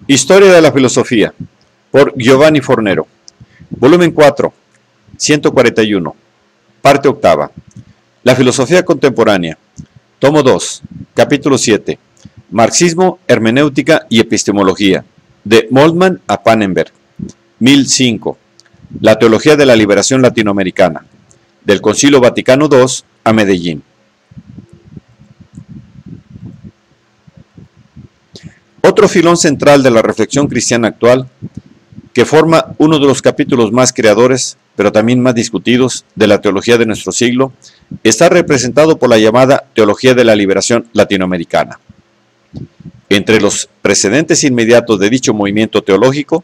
Historia de la filosofía, por Giovanni Fornero. Volumen 4, 141, parte octava. La filosofía contemporánea. Tomo 2, capítulo 7. Marxismo, hermenéutica y epistemología. De Moltmann a Pannenberg. 1005. La teología de la liberación latinoamericana. Del Concilio Vaticano II a Medellín. Otro filón central de la reflexión cristiana actual, que forma uno de los capítulos más creadores, pero también más discutidos, de la teología de nuestro siglo, está representado por la llamada teología de la liberación latinoamericana. Entre los precedentes inmediatos de dicho movimiento teológico,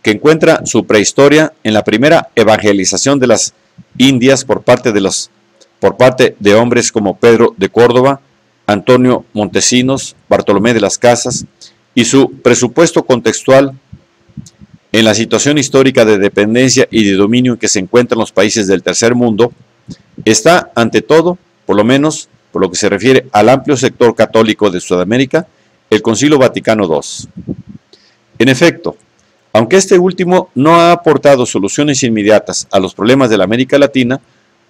que encuentra su prehistoria en la primera evangelización de las Indias por parte de hombres como Pedro de Córdoba, Antonio Montesinos, Bartolomé de las Casas, y su presupuesto contextual en la situación histórica de dependencia y de dominio en que se encuentran los países del tercer mundo, está ante todo, por lo menos por lo que se refiere al amplio sector católico de Sudamérica, el Concilio Vaticano II. En efecto, aunque este último no ha aportado soluciones inmediatas a los problemas de la América Latina,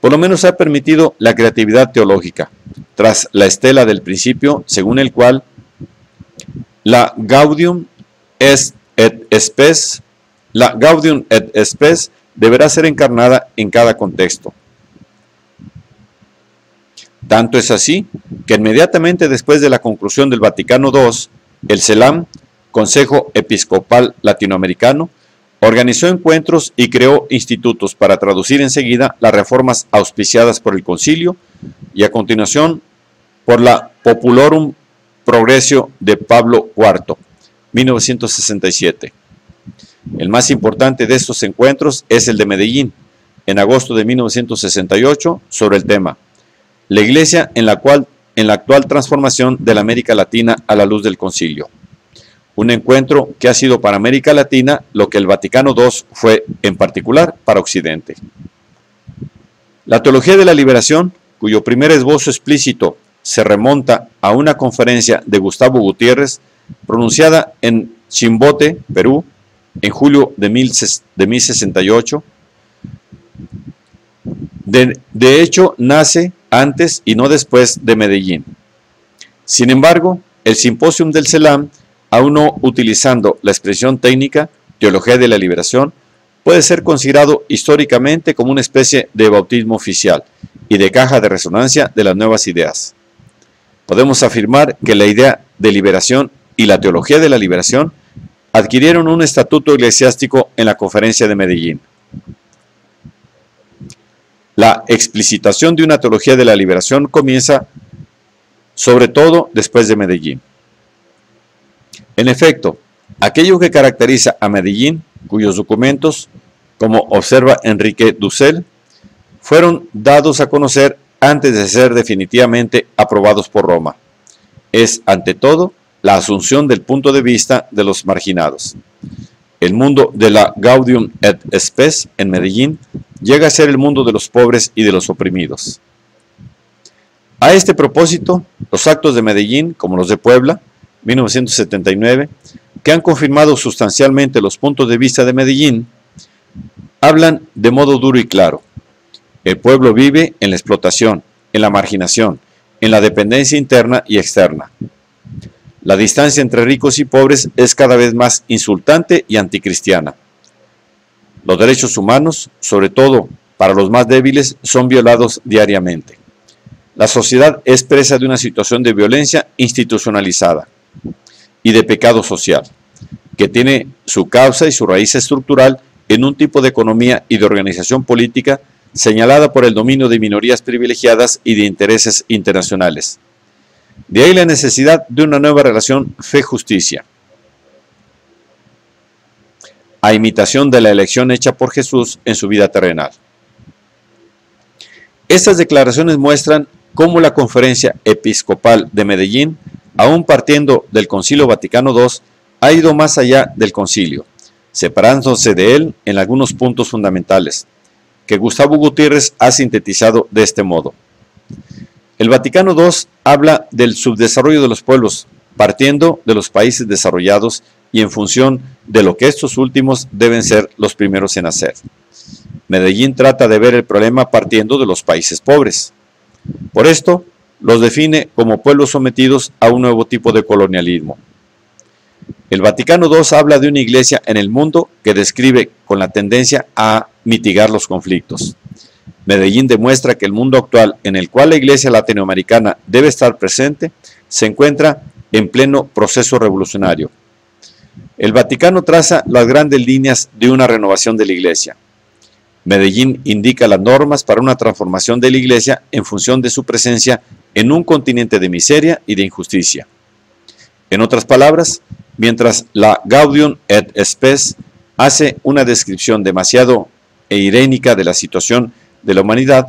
por lo menos ha permitido la creatividad teológica, tras la estela del principio según el cual la Gaudium et Spes deberá ser encarnada en cada contexto. Tanto es así que inmediatamente después de la conclusión del Vaticano II, el CELAM, Consejo Episcopal Latinoamericano, organizó encuentros y creó institutos para traducir enseguida las reformas auspiciadas por el concilio y a continuación por la Populorum Progressio de Pablo IV, 1967. El más importante de estos encuentros es el de Medellín, en agosto de 1968, sobre el tema la Iglesia en la actual transformación de la América Latina a la luz del concilio. Un encuentro que ha sido para América Latina lo que el Vaticano II fue en particular para Occidente. La teología de la liberación, cuyo primer esbozo explícito se remonta a una conferencia de Gustavo Gutiérrez pronunciada en Chimbote, Perú, en julio de 1068. De hecho, nace antes y no después de Medellín. Sin embargo, el Simposium del CELAM, aún no utilizando la expresión técnica teología de la liberación, puede ser considerado históricamente como una especie de bautismo oficial y de caja de resonancia de las nuevas ideas. Podemos afirmar que la idea de liberación y la teología de la liberación adquirieron un estatuto eclesiástico en la Conferencia de Medellín. La explicitación de una teología de la liberación comienza sobre todo después de Medellín. En efecto, aquello que caracteriza a Medellín, cuyos documentos, como observa Enrique Dussel, fueron dados a conocer antes de ser definitivamente aprobados por Roma, es, ante todo, la asunción del punto de vista de los marginados. El mundo de la Gaudium et Spes en Medellín llega a ser el mundo de los pobres y de los oprimidos. A este propósito, los actos de Medellín, como los de Puebla, 1979, que han confirmado sustancialmente los puntos de vista de Medellín, hablan de modo duro y claro. El pueblo vive en la explotación, en la marginación, en la dependencia interna y externa. La distancia entre ricos y pobres es cada vez más insultante y anticristiana. Los derechos humanos, sobre todo para los más débiles, son violados diariamente. La sociedad es presa de una situación de violencia institucionalizada y de pecado social, que tiene su causa y su raíz estructural en un tipo de economía y de organización política señalada por el dominio de minorías privilegiadas y de intereses internacionales. De ahí la necesidad de una nueva relación fe-justicia, a imitación de la elección hecha por Jesús en su vida terrenal. Estas declaraciones muestran cómo la Conferencia Episcopal de Medellín, aún partiendo del Concilio Vaticano II, ha ido más allá del concilio, separándose de él en algunos puntos fundamentales, que Gustavo Gutiérrez ha sintetizado de este modo. El Vaticano II habla del subdesarrollo de los pueblos, partiendo de los países desarrollados y en función de lo que estos últimos deben ser los primeros en hacer. Medellín trata de ver el problema partiendo de los países pobres. Por esto, los define como pueblos sometidos a un nuevo tipo de colonialismo. El Vaticano II habla de una iglesia en el mundo que describe con la tendencia a mitigar los conflictos. Medellín demuestra que el mundo actual en el cual la iglesia latinoamericana debe estar presente se encuentra en pleno proceso revolucionario. El Vaticano traza las grandes líneas de una renovación de la iglesia. Medellín indica las normas para una transformación de la iglesia en función de su presencia en un continente de miseria y de injusticia. En otras palabras, mientras la Gaudium et Spes hace una descripción demasiado irénica de la situación de la humanidad,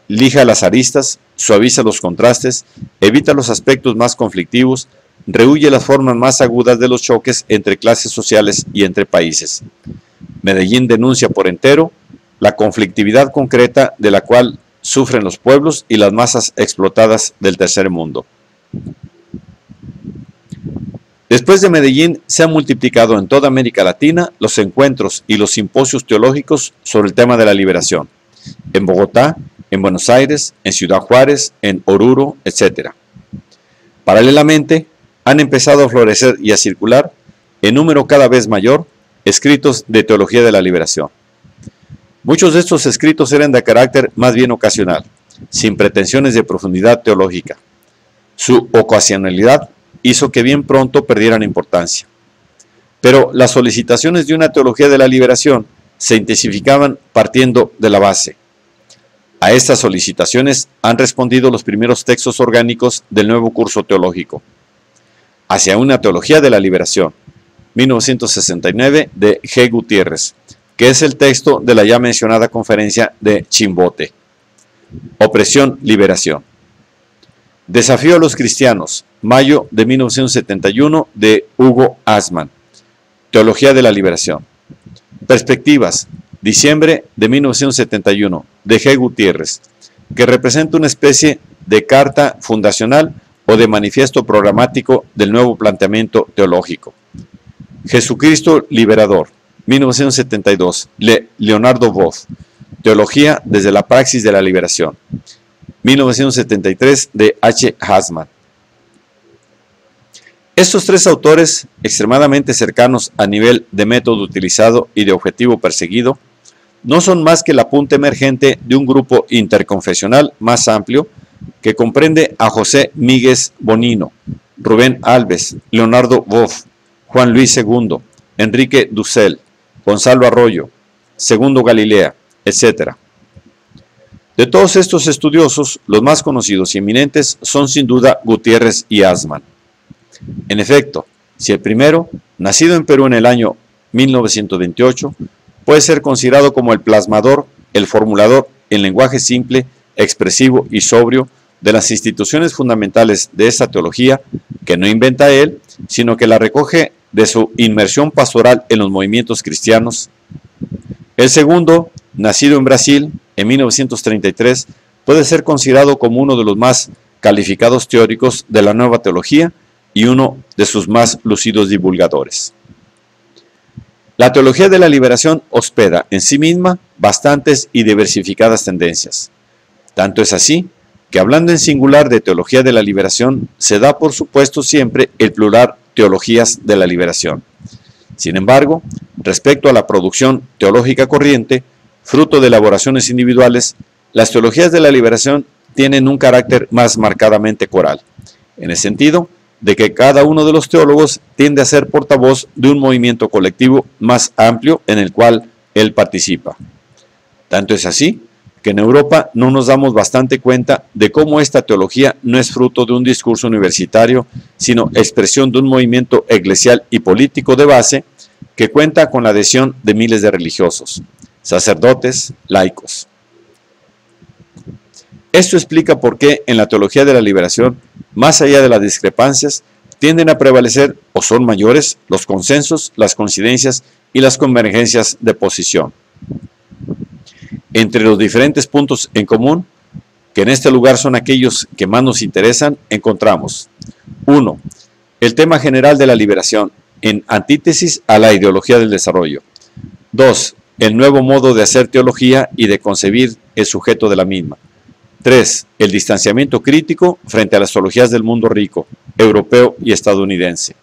lija las aristas, suaviza los contrastes, evita los aspectos más conflictivos, rehúye las formas más agudas de los choques entre clases sociales y entre países. Medellín denuncia por entero la conflictividad concreta de la cual sufren los pueblos y las masas explotadas del tercer mundo. Después de Medellín, se han multiplicado en toda América Latina los encuentros y los simposios teológicos sobre el tema de la liberación, en Bogotá, en Buenos Aires, en Ciudad Juárez, en Oruro, etc. Paralelamente, han empezado a florecer y a circular, en número cada vez mayor, escritos de teología de la liberación. Muchos de estos escritos eran de carácter más bien ocasional, sin pretensiones de profundidad teológica. Su ocasionalidad hizo que bien pronto perdieran importancia. Pero las solicitaciones de una teología de la liberación se intensificaban partiendo de la base. A estas solicitaciones han respondido los primeros textos orgánicos del nuevo curso teológico. Hacia una teología de la liberación, 1969, de G. Gutiérrez, que es el texto de la ya mencionada conferencia de Chimbote. Opresión, liberación. Desafío a los cristianos, mayo de 1971, de Hugo Asman. Teología de la liberación. Perspectivas, diciembre de 1971, de G. Gutiérrez, que representa una especie de carta fundacional o de manifiesto programático del nuevo planteamiento teológico. Jesucristo Liberador, 1972, Leonardo Boff, Teología desde la praxis de la liberación, 1973, de H. Hasman. Estos tres autores, extremadamente cercanos a nivel de método utilizado y de objetivo perseguido, no son más que la punta emergente de un grupo interconfesional más amplio que comprende a José Míguez Bonino, Rubén Alves, Leonardo Boff, Juan Luis II, Enrique Dussel, Gonzalo Arroyo, Segundo Galilea, etc. De todos estos estudiosos, los más conocidos y eminentes son sin duda Gutiérrez y Asman. En efecto, si el primero, nacido en Perú en el año 1928, puede ser considerado como el plasmador, el formulador en lenguaje simple, expresivo y sobrio de las instituciones fundamentales de esta teología, que no inventa él, sino que la recoge de su inmersión pastoral en los movimientos cristianos. El segundo, nacido en Brasil en 1933, puede ser considerado como uno de los más calificados teóricos de la nueva teología y uno de sus más lucidos divulgadores. La teología de la liberación hospeda en sí misma bastantes y diversificadas tendencias. Tanto es así que, hablando en singular de teología de la liberación, se da por supuesto siempre el plural teologías de la liberación. Sin embargo, respecto a la producción teológica corriente, fruto de elaboraciones individuales, las teologías de la liberación tienen un carácter más marcadamente coral, en el sentido de que cada uno de los teólogos tiende a ser portavoz de un movimiento colectivo más amplio en el cual él participa. Tanto es así que en Europa no nos damos bastante cuenta de cómo esta teología no es fruto de un discurso universitario, sino expresión de un movimiento eclesial y político de base que cuenta con la adhesión de miles de religiosos, sacerdotes, laicos. Esto explica por qué en la teología de la liberación, más allá de las discrepancias, tienden a prevalecer o son mayores los consensos, las coincidencias y las convergencias de posición. Entre los diferentes puntos en común, que en este lugar son aquellos que más nos interesan, encontramos 1. El tema general de la liberación, en antítesis a la ideología del desarrollo. 2. El nuevo modo de hacer teología y de concebir el sujeto de la misma. 3. El distanciamiento crítico frente a las teologías del mundo rico, europeo y estadounidense.